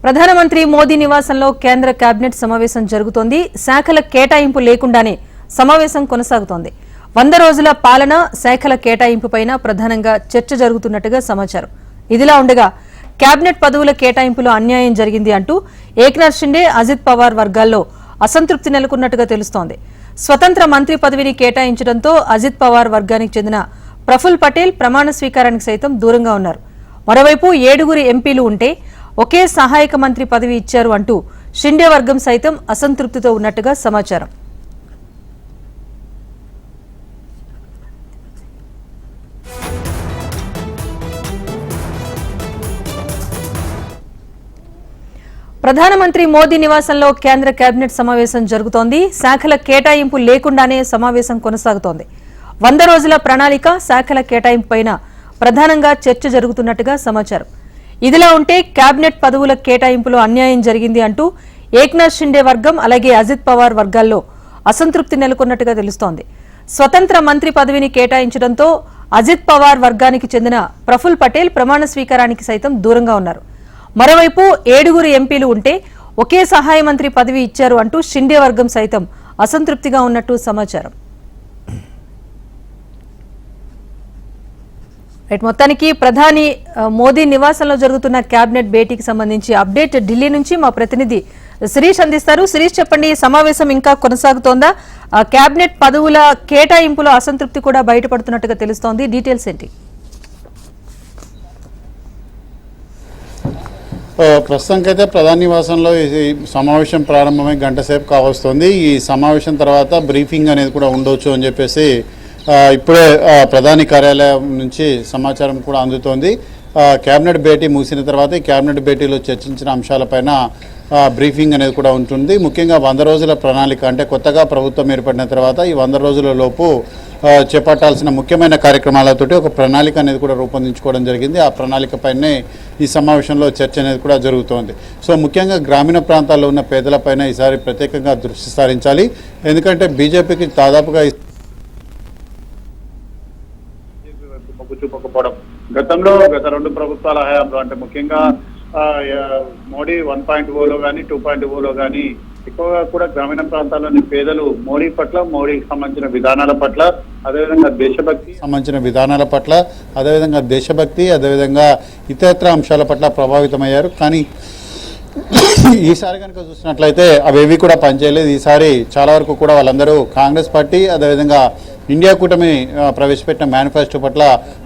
ప్రధానమంత్రి మోదీ నివాసంలో కేంద్ర కేబినెట్ సమావేశం జరుగుతోంది. శాఖల కేటాయింపు లేకుండానే సమావేశం కొనసాగుతోంది. 100 రోజుల పాలన శాఖల కేటాయింపుపైన ప్రధానంగా చర్చ జరుగుతున్నట్టుగా సమాచారం. ఇదిలా ఉండగా కేబినెట్ పదవుల కేటాయింపులో అన్యాయం జరిగింది అంటూ ఏక్నాథ్ షిండే, అజిత్ పవార్ వర్గాల్లో అసంతృప్తి నెలకొన్నట్టుగా తెలుస్తోంది. స్వతంత్ర మంత్రి పదవిని కేటాయించడంతో అజిత్ పవార్ వర్గానికి చెందిన ప్రఫుల్ పటేల్ ప్రమాణ స్వీకారానికి సైతం దూరంగా ఉన్నారు. మరోవైపు 7 ఎంపీలు ఉంటే ఒకే సహాయక మంత్రి పదవి ఇచ్చారు అంటూ షిండే వర్గం సైతం అసంతృప్తితో ఉన్నట్టుగా సమాచారం. ప్రధానమంత్రి మోదీ నివాసంలో కేంద్ర కేబినెట్ సమావేశం జరుగుతోంది. శాఖల కేటాయింపు లేకుండానే సమావేశం కొనసాగుతోంది. 100 రోజుల ప్రణాళిక శాఖల కేటాయింపుపైన ప్రధానంగా చర్చ జరుగుతున్నట్టుగా సమాచారం. ఇదిలా ఉంటే కేబినెట్ పదవుల కేటాయింపులో అన్యాయం జరిగింది అంటూ ఏక్నాథ్ షిండే వర్గం అలాగే అజిత్ పవార్ వర్గాల్లో అసంతృప్తి నెలకొన్నట్టుగా తెలుస్తోంది. స్వతంత్ర మంత్రి పదవిని కేటాయించడంతో అజిత్ పవార్ వర్గానికి చెందిన ప్రఫుల్ పటేల్ ప్రమాణ స్వీకారానికి సైతం దూరంగా ఉన్నారు. మరోవైపు 7 ఎంపీలు ఉంటే ఒకే సహాయ మంత్రి పదవి ఇచ్చారు అంటూ షిండే వర్గం సైతం అసంతృప్తిగా ఉన్నట్టు సమాచారం. మొత్తానికి ప్రధాని మోదీ నివాసంలో జరుగుతున్న కేబినెట్ భేటీకి సంబంధించి అప్డేట్ ఢిల్లీ నుంచి మా ప్రతినిధి శిరీష్ అందిస్తారు. శిరీష్, చెప్పండి, సమావేశం ఇంకా కొనసాగుతోందా? కేబినెట్ పదవుల కేటాయింపులో అసంతృప్తి కూడా బయటపడుతున్నట్టుగా తెలుస్తోంది. డీటెయిల్స్ ఏంటి? ప్రస్తుతానికైతే ప్రధాని నివాసంలో ఈ సమావేశం ప్రారంభమై గంట సేపు కావస్తుంది. ఈ సమావేశం తర్వాత బ్రీఫింగ్ అనేది కూడా ఉండొచ్చు అని చెప్పేసి ఇప్పుడే ప్రధాని కార్యాలయం నుంచి సమాచారం కూడా అందుతోంది. కేబినెట్ భేటీ ముగిసిన తర్వాత ఈ కేబినెట్ భేటీలో చర్చించిన అంశాలపైన బ్రీఫింగ్ అనేది కూడా ఉంటుంది. ముఖ్యంగా 100 రోజుల ప్రణాళిక, అంటే కొత్తగా ప్రభుత్వం ఏర్పడిన తర్వాత ఈ 100 రోజుల లోపు చేపట్టాల్సిన ముఖ్యమైన కార్యక్రమాలతోటి ఒక ప్రణాళిక అనేది కూడా రూపొందించుకోవడం జరిగింది. ఆ ప్రణాళికపైనే ఈ సమావేశంలో చర్చ అనేది కూడా జరుగుతోంది. సో ముఖ్యంగా గ్రామీణ ప్రాంతాల్లో ఉన్న పేదలపైన ఈసారి ప్రత్యేకంగా దృష్టి సారించాలి. ఎందుకంటే బీజేపీకి దాదాపుగా చూపకపోవడం గతంలో గత 2 ప్రభుత్వాల హయాంలో, అంటే ముఖ్యంగా మోడీ 1.0లో కానీ 2.0లో కానీ ఎక్కువగా కూడా గ్రామీణ ప్రాంతాల్లోని పేదలు మోడీ పట్ల, మోడీకి సంబంధించిన విధానాల పట్ల, అదేవిధంగా దేశభక్తి సంబంధించిన విధానాల పట్ల, అదేవిధంగా దేశభక్తి, అదేవిధంగా ఇతరత్ర అంశాల పట్ల ప్రభావితమయ్యారు. కానీ ఈసారి కనుక చూసినట్లయితే అవేవి కూడా పనిచేయలేదు. ఈసారి చాలా వరకు కూడా వాళ్ళందరూ కాంగ్రెస్ పార్టీ, అదేవిధంగా ఇండియా కూటమి ప్రవేశపెట్టిన మేనిఫెస్టో పట్ల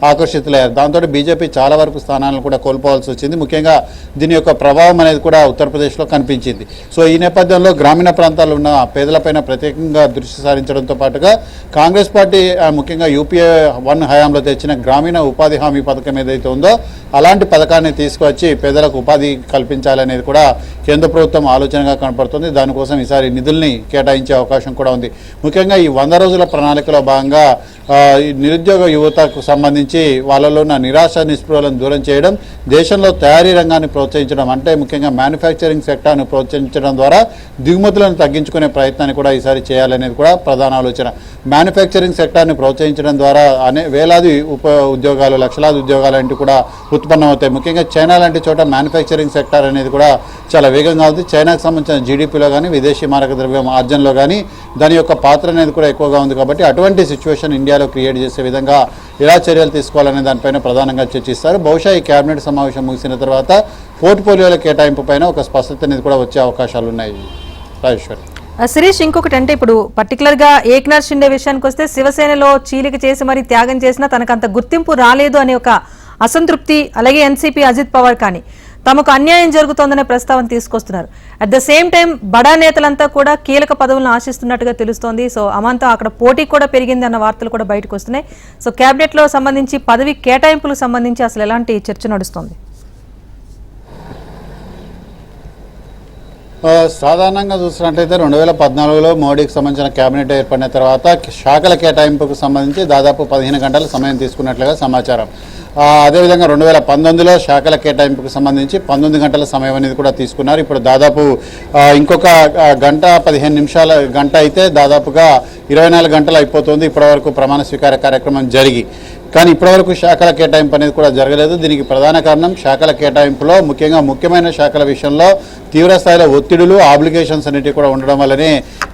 ఆకర్షితులయ్యారు. దాంతో బీజేపీ చాలా వరకు స్థానాలను కూడా కోల్పోవాల్సి వచ్చింది. ముఖ్యంగా దీని యొక్క ప్రభావం అనేది కూడా ఉత్తరప్రదేశ్లో కనిపించింది. సో ఈ నేపథ్యంలో గ్రామీణ ప్రాంతాల్లో ఉన్న పేదలపైన ప్రత్యేకంగా దృష్టి సారించడంతో పాటుగా కాంగ్రెస్ పార్టీ ముఖ్యంగా యూపీఏ 1 హయాంలో తెచ్చిన గ్రామీణ ఉపాధి హామీ పథకం ఏదైతే ఉందో అలాంటి పథకాన్ని తీసుకువచ్చి పేదలకు ఉపాధి కల్పించాలనేది కూడా కేంద్ర ప్రభుత్వం ఆలోచనగా కనపడుతుంది. దానికోసం ఈసారి నిధుల్ని కేటాయించే అవకాశం కూడా ఉంది. ముఖ్యంగా ఈ 100 రోజుల ప్రణాళికలో భాగంగా నిరుద్యోగ యువతకు సంబంధించి వాళ్ళలో ఉన్న నిరాశ నిస్పృహలను దూరం చేయడం, దేశంలో తయారీ రంగాన్ని ప్రోత్సహించడం, అంటే ముఖ్యంగా మ్యానుఫ్యాక్చరింగ్ సెక్టార్ను ప్రోత్సహించడం ద్వారా దిగుమతులను తగ్గించుకునే ప్రయత్నాన్ని కూడా ఈసారి చేయాలనేది కూడా ప్రధాన ఆలోచన. మ్యానుఫ్యాక్చరింగ్ సెక్టార్ని ప్రోత్సహించడం ద్వారా వేలాది ఉద్యోగాలు, లక్షలాది ఉద్యోగాలు అంటే కూడా ఉత్పన్నమవుతాయి. ముఖ్యంగా చైనా లాంటి చోట మ్యానుఫ్యాక్చరింగ్ సెక్టార్ అనేది కూడా చాలా వేగంగా ఉంది. చైనాకు సంబంధించిన జీడీపీలో కానీ, విదేశీ మారక ద్రవ్యం ఆర్జనలో కానీ దాని యొక్క పాత్ర అనేది కూడా ఎక్కువగా ఉంది. కాబట్టి అటువంటి సిచ్యువేషన్ ఇండియాలో క్రియేట్ చేసే విధంగా ఎలా చర్యలు తీసుకోవాలనే దానిపైన ప్రధానంగా చర్చిస్తారు. బహుశా ఈ కేబినెట్ సమావేశం ముగిసిన తర్వాత పోర్ట్ఫోలియోల కేటాయింపు పైన ఒక స్పష్టత అనేది కూడా వచ్చే అవకాశాలు ఉన్నాయి. రాజేశ్వరి, శిరీష్, ఇంకొకటి అంటే ఇప్పుడు పర్టికులర్ గా ఏక్నాథ్ షిండే విషయానికి వస్తే శివసేనలో చీలిక చేసి మరి త్యాగం చేసినా తనకు అంత గుర్తింపు రాలేదు అనే ఒక అసంతృప్తి, అలాగే ఎన్సీపీ అజిత్ పవార్ కానీ తమకు అన్యాయం జరుగుతోందనే ప్రస్తావన తీసుకొస్తున్నారు. అట్ ద సేమ్ టైం బడా నేతలంతా కూడా కీలక పదవులను ఆశిస్తున్నట్టుగా తెలుస్తోంది. సో అమంతా అక్కడ పోటీ కూడా పెరిగింది అన్న వార్తలు కూడా బయటకు వస్తున్నాయి. సో కేబినెట్ లో సంబంధించి పదవి కేటాయింపులకు సంబంధించి అసలు ఎలాంటి చర్చ నడుస్తోంది? సాధారణంగా చూసినట్లయితే 2014లో మోడీకి సంబంధించిన కేబినెట్ ఏర్పడిన తర్వాత శాఖల కేటాయింపుకు సంబంధించి దాదాపు 15 గంటల సమయం తీసుకున్నట్లుగా సమాచారం. అదేవిధంగా 2019లో శాఖల కేటాయింపుకు సంబంధించి 19 గంటల సమయం అనేది కూడా తీసుకున్నారు. ఇప్పుడు దాదాపు ఇంకొక గంట 15 నిమిషాల గంట అయితే దాదాపుగా 24 గంటలు అయిపోతుంది ఇప్పటివరకు ప్రమాణ స్వీకార కార్యక్రమం జరిగి. కానీ ఇప్పటివరకు శాఖల కేటాయింపు అనేది కూడా జరగలేదు. దీనికి ప్రధాన కారణం శాఖల కేటాయింపులో ముఖ్యమైన శాఖల విషయంలో తీవ్ర స్థాయిలో ఒత్తిడులు, ఆబ్లిగేషన్స్ అనేటివి కూడా ఉండడం వల్లనే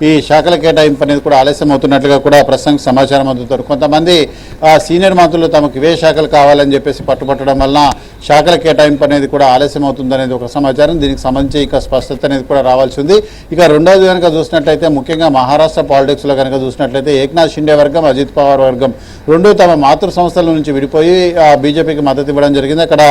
ఈ శాఖల కేటాయింపు అనేది కూడా ఆలస్యం అవుతున్నట్లుగా కూడా ప్రస్తుతం సమాచారం అందుతారు. కొంతమంది సీనియర్ మంత్రులు తమకు ఇవే శాఖలు కావాలని చెప్పేసి పట్టుబట్టడం వలన శాఖల కేటాయింపు అనేది కూడా ఆలస్యం అవుతుందనేది ఒక సమాచారం. దీనికి సంబంధించి ఇక స్పష్టత అనేది కూడా రావాల్సి ఉంది. ఇక రెండోది కనుక చూసినట్లయితే ముఖ్యంగా మహారాష్ట్ర పాలిటిక్స్లో కనుక చూసినట్లయితే ఏక్నాథ్ షిండే వర్గం, అజిత్ పవార్ వర్గం రెండు తమ మాతృ సంస్థల నుంచి విడిపోయి బీజేపీకి మద్దతు ఇవ్వడం జరిగింది. అక్కడ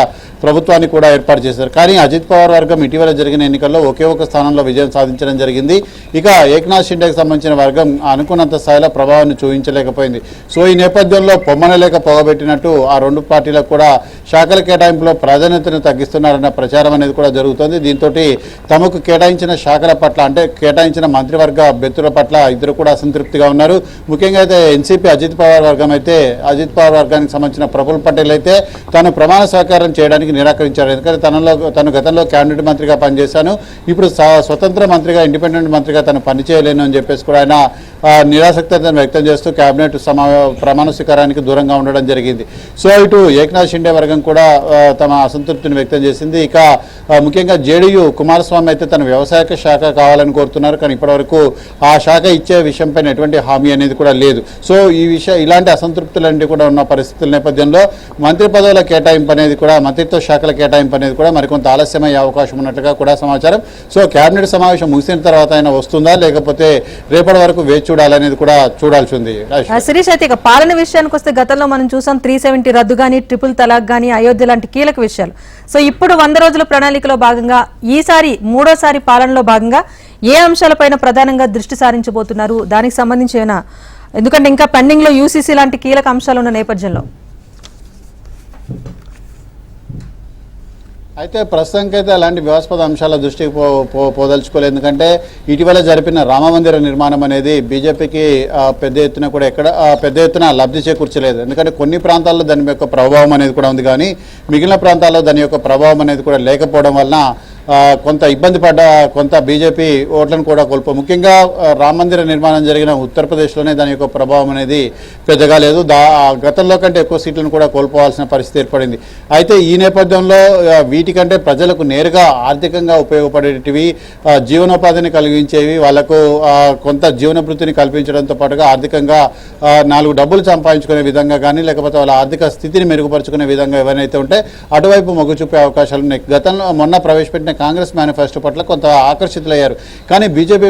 ప్రభుత్వాన్ని కూడా ఏర్పాటు చేశారు. కానీ అజిత్ పవార్ వర్గం ఇటీవల జరిగిన ఎన్నికల్లో ఒకే ఒక స్థానంలో విజయం సాధించడం జరిగింది. ఇక ఏక్నాథ్ షిండేకి సంబంధించిన వర్గం అనుకున్నంత స్థాయిలో ప్రభావాన్ని చూపించలేకపోయింది. సో ఈ నేపథ్యంలో పొమ్మనలేక పొగబెట్టినట్టు ఆ రెండు పార్టీలకు కూడా శాఖల కేటాయింపులో ప్రాధాన్యతను తగ్గిస్తున్నారన్న ప్రచారం అనేది కూడా జరుగుతోంది. దీంతో తమకు కేటాయించిన శాఖల పట్ల అంటే కేటాయించిన మంత్రివర్గ అభ్యర్థుల పట్ల ఇద్దరు కూడా అసంతృప్తిగా ఉన్నారు. ముఖ్యంగా అయితే ఎన్సీపీ అజిత్ పవార్ వర్గం అయితే అజిత్ పవార్ వర్గానికి సంబంధించిన ప్రఫుల్ పటేల్ అయితే తాను ప్రమాణ స్వీకారం చేయడానికి నిరాకరించారు. ఎందుకంటే తను గతంలో క్యాబినెట్ మంత్రిగా పనిచేశాను, ఇప్పుడు స్వతంత్ర మంత్రిగా, ఇండిపెండెంట్ మంత్రిగా తను పనిచేయలేను అని చెప్పేసి కూడా ఆయన నిరాసక్తతను వ్యక్తం చేస్తూ క్యాబినెట్ ప్రమాణ స్వీకారానికి దూరంగా ఉండడం జరిగింది. సో ఇటు ఏక్నాథ్ షిండే వర్గం కూడా తమ అసంతృప్తిని వ్యక్తం చేసింది. ఇక ముఖ్యంగా జేడీయూ కుమారస్వామి అయితే తన వ్యవసాయ శాఖ కావాలని కోరుతున్నారు. కానీ ఇప్పటివరకు ఆ శాఖ ఇచ్చే విషయంపైన ఎటువంటి హామీ అనేది కూడా లేదు. సో ఇలాంటి అసంతృప్తులన్నీ కూడా ఉన్న పరిస్థితుల నేపథ్యంలో మంత్రి పదవుల కేటాయింపు అనేది కూడా, మంత్రిత్వ శాఖల కేటాయింపు అనేది కూడా మరికొంత ఆలస్యమయ్యే అవకాశం ఉన్నట్లుగా కూడా సమాచారం. సో కేబినెట్ సమావేశం ముగిసిన తర్వాత అయినా వస్తుందా లేకపోతే రేపటి వరకు వేచి చూడాలనేది కూడా చూడాల్సి ఉంది. శిరీష్, అయితే ఇక పాలన విషయానికి వస్తే గతంలో మనం చూసాం 370 రద్దు గానీ, ట్రిపుల్ తలాక్ గానీ, అయోధ్య లాంటి కీలక విషయాలు. సో ఇప్పుడు 100 రోజుల ప్రణాళికలో భాగంగా ఈసారి మూడోసారి పాలనలో భాగంగా ఏ అంశాలపైన ప్రధానంగా దృష్టి సారించబోతున్నారు? దానికి సంబంధించి ఏమైనా, ఎందుకంటే ఇంకా పెండింగ్ లో యూసీసీ లాంటి కీలక అంశాలు ఉన్న నేపథ్యంలో. అయితే ప్రస్తుతానికైతే అలాంటి వివాదాస్పద అంశాల దృష్టికి పోదలుచుకోలేదు. ఎందుకంటే ఇటీవల జరిపిన రామమందిర నిర్మాణం అనేది బీజేపీకి పెద్ద ఎత్తున లబ్ధి చేకూర్చలేదు. ఎందుకంటే కొన్ని ప్రాంతాల్లో దాని యొక్క ప్రభావం అనేది కూడా ఉంది, కానీ మిగిలిన ప్రాంతాల్లో దాని యొక్క ప్రభావం అనేది కూడా లేకపోవడం వలన కొంత ఇబ్బంది పడ్డ కొంత బీజేపీ ఓట్లను కూడా ముఖ్యంగా రామ మందిర నిర్మాణం జరిగిన ఉత్తరప్రదేశ్లోనే దాని యొక్క ప్రభావం అనేది పెద్దగా లేదు. గతంలో కంటే ఎక్కువ సీట్లను కూడా కోల్పోవాల్సిన పరిస్థితి ఏర్పడింది. అయితే ఈ నేపథ్యంలో వీటికంటే ప్రజలకు నేరుగా ఆర్థికంగా ఉపయోగపడేటివి, జీవనోపాధిని కలిగించేవి, వాళ్లకు కొంత జీవనభృతిని కల్పించడంతో పాటుగా ఆర్థికంగా 4 డబ్బులు సంపాదించుకునే విధంగా కానీ, లేకపోతే వాళ్ళ ఆర్థిక స్థితిని మెరుగుపరుచుకునే విధంగా ఎవరైతే ఉంటే అటువైపు మొగ్గు చూపే అవకాశాలు ఉన్నాయి. గతంలో మొన్న ప్రవేశపెట్టిన కాంగ్రెస్ మేనిఫెస్టో పట్ల కొంత ఆకర్షితులయ్యారు. కానీ బీజేపీ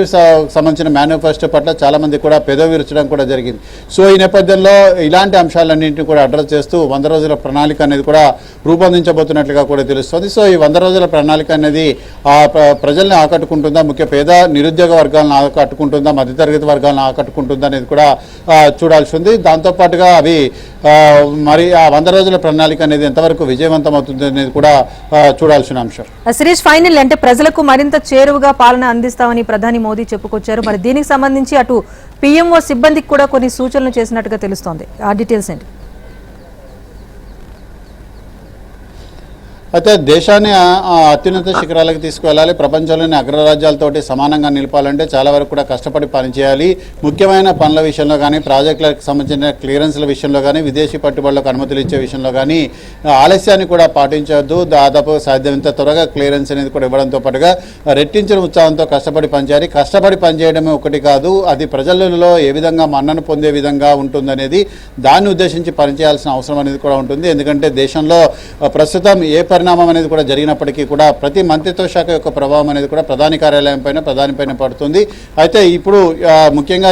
సంబంధించిన మేనిఫెస్టో పట్ల చాలామంది కూడా పెదవి విరచడం కూడా జరిగింది. సో ఈ నేపథ్యంలో ఇలాంటి అంశాలన్నింటినీ కూడా అడ్రస్ చేస్తూ 100 రోజుల ప్రణాళిక అనేది కూడా రూపొందించబోతున్నట్లుగా కూడా తెలుస్తుంది. సో ఈ 100 రోజుల ప్రణాళిక అనేది ప్రజల్ని ఆకట్టుకుంటుందా, పేద నిరుద్యోగ వర్గాలను ఆకట్టుకుంటుందా, మధ్యతరగతి వర్గాలను ఆకట్టుకుంటుందా అనేది కూడా చూడాల్సి ఉంది. దాంతోపాటుగా అవి మరి ఆ 100 రోజుల ప్రణాళిక అనేది ఎంతవరకు విజయవంతం అవుతుంది అనేది కూడా చూడాల్సిన అంశం. శిరీష్, ఫైనల్ అంటే ప్రజలకు మరింత చేరువుగా పాలన అందిస్తామని ప్రధాని మోదీ చెప్పుకొచ్చారు. మరి దీనికి సంబంధించి అటు పీఎంఓ సిబ్బందికి కూడా కొన్ని సూచనలు చేసినట్టుగా తెలుస్తోంది. ఆ డీటెయిల్స్ ఏంటి? అయితే దేశాన్ని అత్యున్నత శిఖరాలకు తీసుకువెళ్ళాలి, ప్రపంచంలోని అగ్రరాజ్యాలతోటి సమానంగా నిలపాలంటే చాలా వరకు కూడా కష్టపడి పనిచేయాలి. ముఖ్యమైన పనుల విషయంలో కానీ, ప్రాజెక్టులకు సంబంధించిన క్లియరెన్స్ల విషయంలో కానీ, విదేశీ పట్టుబడులకు అనుమతులు ఇచ్చే విషయంలో కానీ ఆలస్యాన్ని కూడా పాటించవద్దు. దాదాపు సాధ్యమైనంత త్వరగా క్లియరెన్స్ అనేది కూడా ఇవ్వడంతో పాటుగా రెట్టించిన ఉత్సాహంతో కష్టపడి పనిచేయాలి. కష్టపడి పనిచేయడమే ఒకటి కాదు, అది ప్రజలలో ఏ విధంగా మన్నను పొందే విధంగా ఉంటుందనేది దాన్ని ఉద్దేశించి పనిచేయాల్సిన అవసరం అనేది కూడా ఉంటుంది. ఎందుకంటే దేశంలో ప్రస్తుతం ఏ పరిణామం అనేది కూడా జరిగినప్పటికీ కూడా ప్రతి మంత్రిత్వ శాఖ యొక్క ప్రభావం అనేది కూడా ప్రధాని కార్యాలయం పైన, ప్రధానిపైన పడుతుంది. అయితే ఇప్పుడు ముఖ్యంగా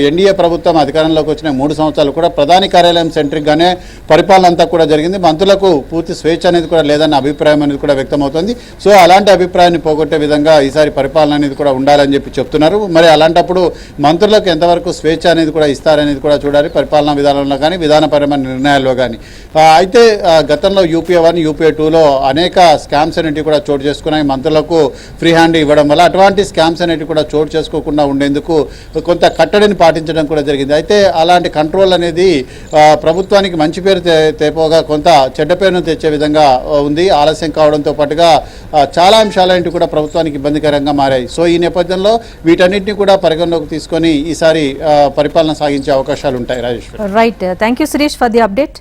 ఎన్డీఏ ప్రభుత్వం అధికారంలోకి వచ్చిన 3 సంవత్సరాలు కూడా ప్రధాని కార్యాలయం సెంట్రిక్గానే పరిపాలన అంతా కూడా జరిగింది. మంత్రులకు పూర్తి స్వేచ్ఛ అనేది కూడా లేదన్న అభిప్రాయం అనేది కూడా వ్యక్తమవుతుంది. సో అలాంటి అభిప్రాయాన్ని పోగొట్టే విధంగా ఈసారి పరిపాలన అనేది కూడా ఉండాలని చెప్తున్నారు. మరి అలాంటప్పుడు మంత్రులకు ఎంతవరకు స్వేచ్ఛ అనేది కూడా ఇస్తారనేది కూడా చూడాలి, పరిపాలనా విధానంలో కానీ, విధానపరమైన నిర్ణయాల్లో కానీ. అయితే గతంలో యూపీఏ 1, యూపీఏ 2లో అనేక స్కామ్స్ అనేటివి కూడా చోటు చేసుకున్నాయి. మంత్రులకు ఫ్రీ హ్యాండ్ ఇవ్వడం వల్ల అటువంటి స్కామ్స్ అనేటివి కూడా చోటు చేసుకోకుండా ఉండేందుకు కొంత కట్టడిని పాటించడం కూడా జరిగింది. అయితే అలాంటి కంట్రోల్ అనేది ప్రభుత్వానికి మంచి పేరు తేపోగా కొంత చెడ్డ పేరును తెచ్చే విధంగా ఉంది. ఆలస్యం కావడంతో పాటుగా చాలా అంశాలన్నింటినీ కూడా ప్రభుత్వానికి ఇబ్బందికరంగా మారాయి. సో ఈ నేపథ్యంలో వీటన్నిటిని కూడా పరిగణలోకి తీసుకొని ఈసారి పరిపాలన సాగించే అవకాశాలు ఉంటాయి. Rajeshwari, right. Thank you Shirish for the update.